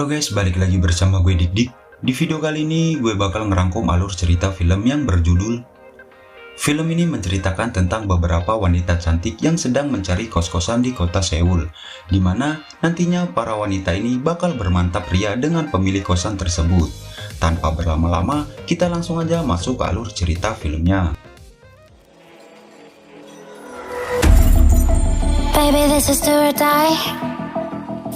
Halo guys, balik lagi bersama gue Dik Dik. Di video kali ini gue bakal ngerangkum alur cerita film yang berjudul. Film ini menceritakan tentang beberapa wanita cantik yang sedang mencari kos-kosan di kota Seoul, di mana nantinya para wanita ini bakal bermantap ria dengan pemilik kosan tersebut. Tanpa berlama-lama, kita langsung aja masuk ke alur cerita filmnya. Baby, this is do or die.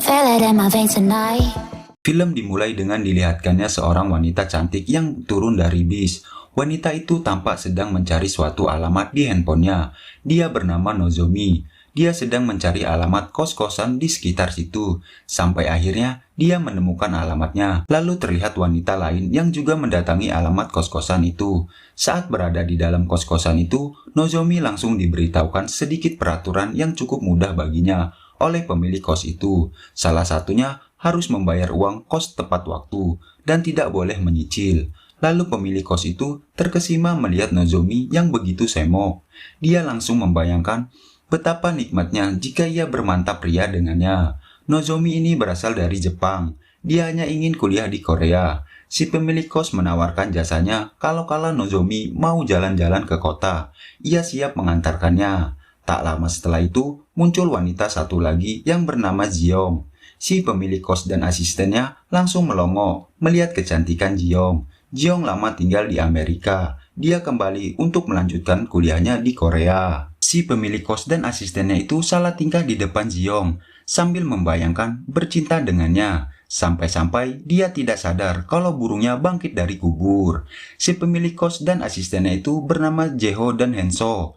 Feel it in my veins tonight. Film dimulai dengan dilihatkannya seorang wanita cantik yang turun dari bis. Wanita itu tampak sedang mencari suatu alamat di handphonenya. Dia bernama Nozomi. Dia sedang mencari alamat kos-kosan di sekitar situ. Sampai akhirnya dia menemukan alamatnya. Lalu terlihat wanita lain yang juga mendatangi alamat kos-kosan itu. Saat berada di dalam kos-kosan itu, Nozomi langsung diberitahukan sedikit peraturan yang cukup mudah baginya oleh pemilik kos itu. Salah satunya harus membayar uang kos tepat waktu dan tidak boleh menyicil. Lalu pemilik kos itu terkesima melihat Nozomi yang begitu semok. Dia langsung membayangkan betapa nikmatnya jika ia bermantap ria dengannya. Nozomi ini berasal dari Jepang. Dia hanya ingin kuliah di Korea. Si pemilik kos menawarkan jasanya kalau Nozomi mau jalan-jalan ke kota. Ia siap mengantarkannya. Tak lama setelah itu, muncul wanita satu lagi yang bernama Jiong. Si pemilik kos dan asistennya langsung melongo melihat kecantikan Jiong. Jiong lama tinggal di Amerika. Dia kembali untuk melanjutkan kuliahnya di Korea. Si pemilik kos dan asistennya itu salah tingkah di depan Jiong sambil membayangkan bercinta dengannya. Sampai-sampai dia tidak sadar kalau burungnya bangkit dari kubur. Si pemilik kos dan asistennya itu bernama Jeho dan Henso.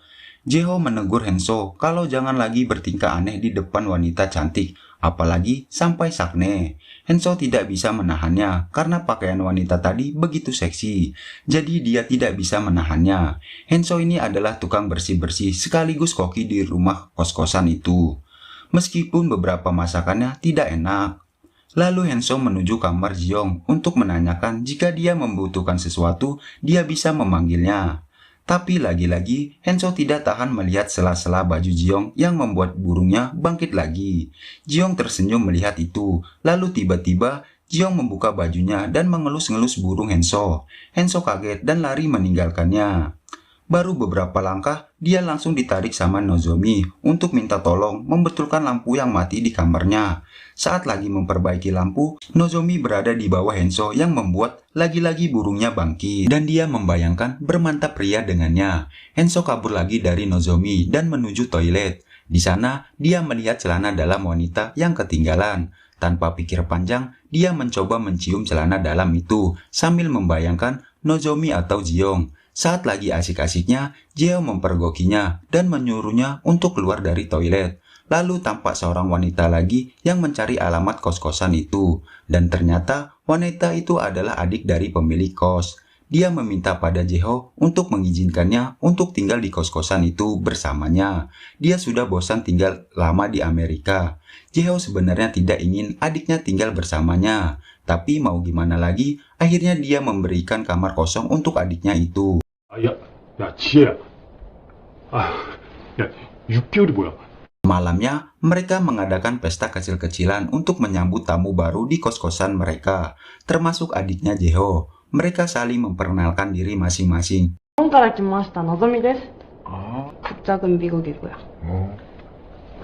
Jeho menegur Henso kalau jangan lagi bertingkah aneh di depan wanita cantik, apalagi sampai sakne. Henso tidak bisa menahannya karena pakaian wanita tadi begitu seksi, jadi dia tidak bisa menahannya. Henso ini adalah tukang bersih-bersih sekaligus koki di rumah kos-kosan itu. Meskipun beberapa masakannya tidak enak. Lalu Henso menuju kamar Jiong untuk menanyakan jika dia membutuhkan sesuatu, dia bisa memanggilnya. Tapi lagi-lagi, Henso tidak tahan melihat sela-sela baju Jiong yang membuat burungnya bangkit lagi. Jiong tersenyum melihat itu, lalu tiba-tiba Jiong membuka bajunya dan mengelus-ngelus burung Henso. Henso kaget dan lari meninggalkannya. Baru beberapa langkah, dia langsung ditarik sama Nozomi untuk minta tolong membetulkan lampu yang mati di kamarnya. Saat lagi memperbaiki lampu, Nozomi berada di bawah Henso yang membuat lagi-lagi burungnya bangkit. Dan dia membayangkan bermantap ria dengannya. Henso kabur lagi dari Nozomi dan menuju toilet. Di sana, dia melihat celana dalam wanita yang ketinggalan. Tanpa pikir panjang, dia mencoba mencium celana dalam itu sambil membayangkan Nozomi atau Jiong. Saat lagi asik-asiknya, Jeho mempergokinya dan menyuruhnya untuk keluar dari toilet. Lalu tampak seorang wanita lagi yang mencari alamat kos-kosan itu. Dan ternyata wanita itu adalah adik dari pemilik kos. Dia meminta pada Jeho untuk mengizinkannya untuk tinggal di kos-kosan itu bersamanya. Dia sudah bosan tinggal lama di Amerika. Jeho sebenarnya tidak ingin adiknya tinggal bersamanya. Tapi mau gimana lagi, akhirnya dia memberikan kamar kosong untuk adiknya itu. 지혜야. 야, 6개월이 뭐야? Malamnya, mereka mengadakan pesta kecil-kecilan untuk menyambut tamu baru di kos-kosan mereka, termasuk adiknya Jeho. Mereka saling memperkenalkan diri masing-masing. 日本から来ましたのぞみです。작은 미국이고요.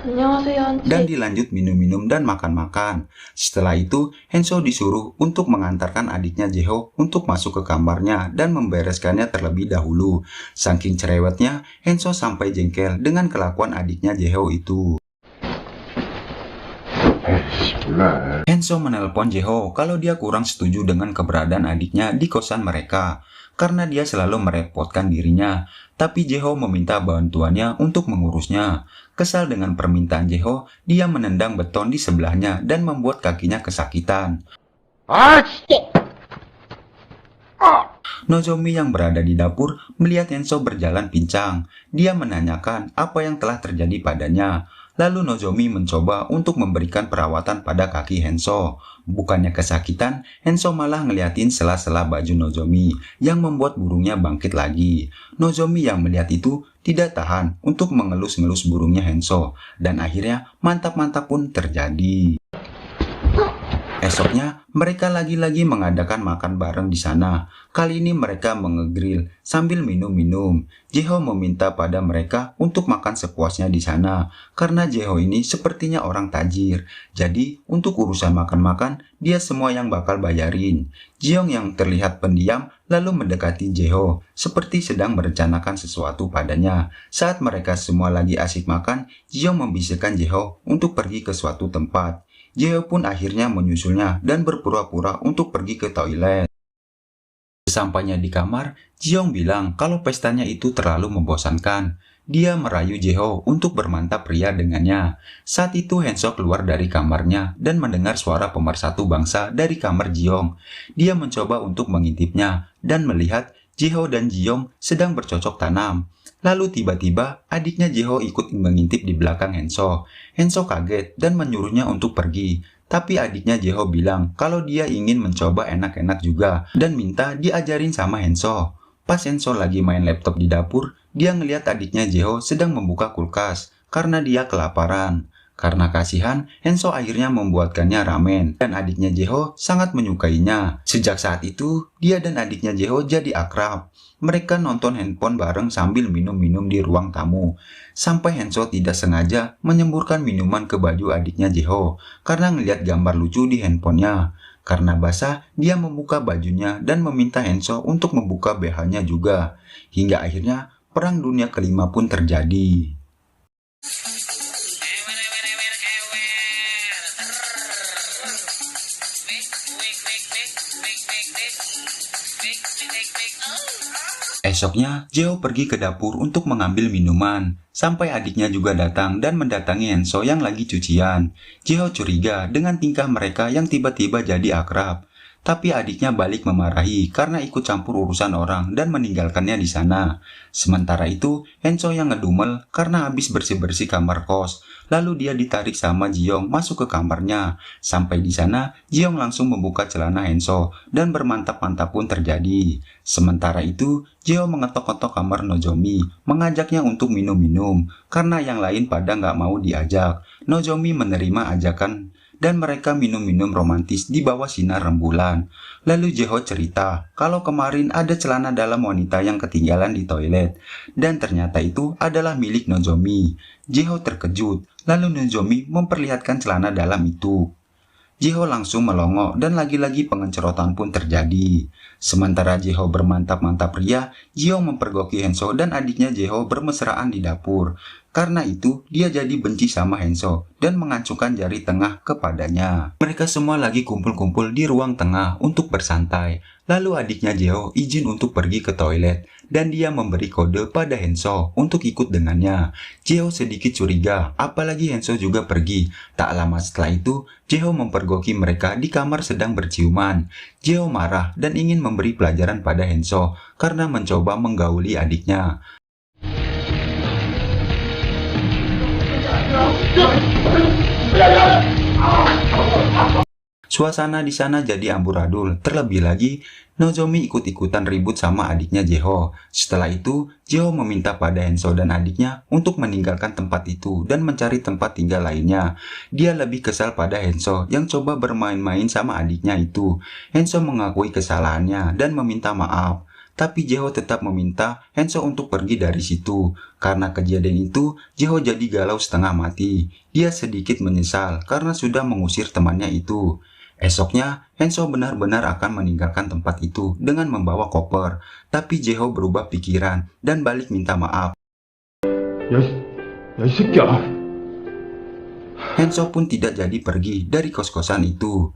안녕하세요. Dan dilanjut minum-minum dan makan-makan. Setelah itu, Henso disuruh untuk mengantarkan adiknya Jeho untuk masuk ke kamarnya dan membereskannya terlebih dahulu. Saking cerewetnya, Henso sampai jengkel dengan kelakuan adiknya Jeho itu. Henso menelpon Jeho kalau dia kurang setuju dengan keberadaan adiknya di kosan mereka, karena dia selalu merepotkan dirinya. Tapi Jeho meminta bantuannya untuk mengurusnya. Kesal dengan permintaan Jeho, dia menendang beton di sebelahnya dan membuat kakinya kesakitan. Nozomi yang berada di dapur melihat Henso berjalan pincang. Dia menanyakan apa yang telah terjadi padanya. Lalu Nozomi mencoba untuk memberikan perawatan pada kaki Henso. Bukannya kesakitan, Henso malah ngeliatin sela-sela baju Nozomi yang membuat burungnya bangkit lagi. Nozomi yang melihat itu tidak tahan untuk mengelus-ngelus burungnya Henso. Dan akhirnya mantap-mantap pun terjadi. Esoknya, mereka lagi-lagi mengadakan makan bareng di sana. Kali ini mereka mengegrill sambil minum-minum. Jae-ho meminta pada mereka untuk makan sepuasnya di sana, karena Jae-ho ini sepertinya orang tajir. Jadi, untuk urusan makan-makan, dia semua yang bakal bayarin. Ji-young yang terlihat pendiam lalu mendekati Jae-ho, seperti sedang merencanakan sesuatu padanya. Saat mereka semua lagi asik makan, Ji-young membisikkan Jae-ho untuk pergi ke suatu tempat. Jae-ho pun akhirnya menyusulnya dan berpura-pura untuk pergi ke toilet. Sesampainya di kamar, Ji-young bilang kalau pestanya itu terlalu membosankan. Dia merayu Jae-ho untuk bermantap pria dengannya. Saat itu Han-so keluar dari kamarnya dan mendengar suara pemersatu bangsa dari kamar Ji-young. Dia mencoba untuk mengintipnya dan melihat Jae-ho dan Ji-young sedang bercocok tanam. Lalu tiba-tiba adiknya Jae-ho ikut mengintip di belakang Han-so. Han-so kaget dan menyuruhnya untuk pergi. Tapi adiknya Jae-ho bilang kalau dia ingin mencoba enak-enak juga dan minta diajarin sama Han-so. Pas Han-so lagi main laptop di dapur, dia ngeliat adiknya Jae-ho sedang membuka kulkas karena dia kelaparan. Karena kasihan, Han-so akhirnya membuatkannya ramen dan adiknya Jae-ho sangat menyukainya. Sejak saat itu, dia dan adiknya Jae-ho jadi akrab. Mereka nonton handphone bareng sambil minum-minum di ruang tamu. Sampai Han-so tidak sengaja menyemburkan minuman ke baju adiknya Jae-ho karena ngeliat gambar lucu di handphonenya. Karena basah, dia membuka bajunya dan meminta Han-so untuk membuka BH-nya juga. Hingga akhirnya Perang Dunia Kelima pun terjadi. Esoknya, Jae-ho pergi ke dapur untuk mengambil minuman. Sampai adiknya juga datang dan mendatangi Han-so yang lagi cucian. Jae-ho curiga dengan tingkah mereka yang tiba-tiba jadi akrab. Tapi adiknya balik memarahi karena ikut campur urusan orang dan meninggalkannya di sana. Sementara itu, Han-so yang ngedumel karena habis bersih-bersih kamar kos. Lalu dia ditarik sama Ji-young masuk ke kamarnya. Sampai di sana, Ji-young langsung membuka celana Han-so dan bermantap-mantap pun terjadi. Sementara itu, Jae-ho mengetok-ketok kamar Nozomi, mengajaknya untuk minum-minum karena yang lain pada nggak mau diajak. Nozomi menerima ajakan dan mereka minum-minum romantis di bawah sinar rembulan. Lalu Jae-ho cerita kalau kemarin ada celana dalam wanita yang ketinggalan di toilet dan ternyata itu adalah milik Nozomi. Jae-ho terkejut, lalu Nozomi memperlihatkan celana dalam itu. Jae-ho langsung melongo dan lagi-lagi pengencerotan pun terjadi. Sementara Jae-ho bermantap-mantap pria, Ji-young mempergoki Han-so dan adiknya Jae-ho bermesraan di dapur. Karena itu, dia jadi benci sama Han-so dan mengacungkan jari tengah kepadanya. Mereka semua lagi kumpul-kumpul di ruang tengah untuk bersantai. Lalu adiknya Jae-ho izin untuk pergi ke toilet dan dia memberi kode pada Han-so untuk ikut dengannya. Jae-ho sedikit curiga, apalagi Han-so juga pergi. Tak lama setelah itu, Jae-ho mempergoki mereka di kamar sedang berciuman. Jae-ho marah dan ingin memberi pelajaran pada Han-so karena mencoba menggauli adiknya. Suasana di sana jadi amburadul. Terlebih lagi, Nozomi ikut-ikutan ribut sama adiknya Jae-ho. Setelah itu, Jae-ho meminta pada Han-so dan adiknya untuk meninggalkan tempat itu dan mencari tempat tinggal lainnya. Dia lebih kesal pada Han-so yang coba bermain-main sama adiknya itu. Han-so mengakui kesalahannya dan meminta maaf. Tapi Jae-ho tetap meminta Han-so untuk pergi dari situ. Karena kejadian itu, Jae-ho jadi galau setengah mati. Dia sedikit menyesal karena sudah mengusir temannya itu. Esoknya, Han-so benar-benar akan meninggalkan tempat itu dengan membawa koper. Tapi Jae-ho berubah pikiran dan balik minta maaf. 야, 이 새끼야. Han-so pun tidak jadi pergi dari kos-kosan itu.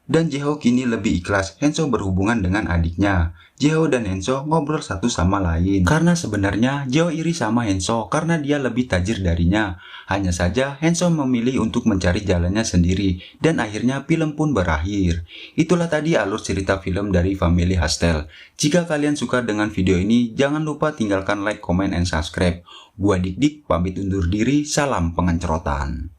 Dan Jae-ho kini lebih ikhlas Han-so berhubungan dengan adiknya. Jae-ho dan Han-so ngobrol satu sama lain. Karena sebenarnya Jae-ho iri sama Han-so karena dia lebih tajir darinya. Hanya saja Han-so memilih untuk mencari jalannya sendiri. Dan akhirnya film pun berakhir. Itulah tadi alur cerita film dari Family Hostel. Jika kalian suka dengan video ini, jangan lupa tinggalkan like, comment, and subscribe. Gua Dik Dik pamit undur diri, salam pengencerotan.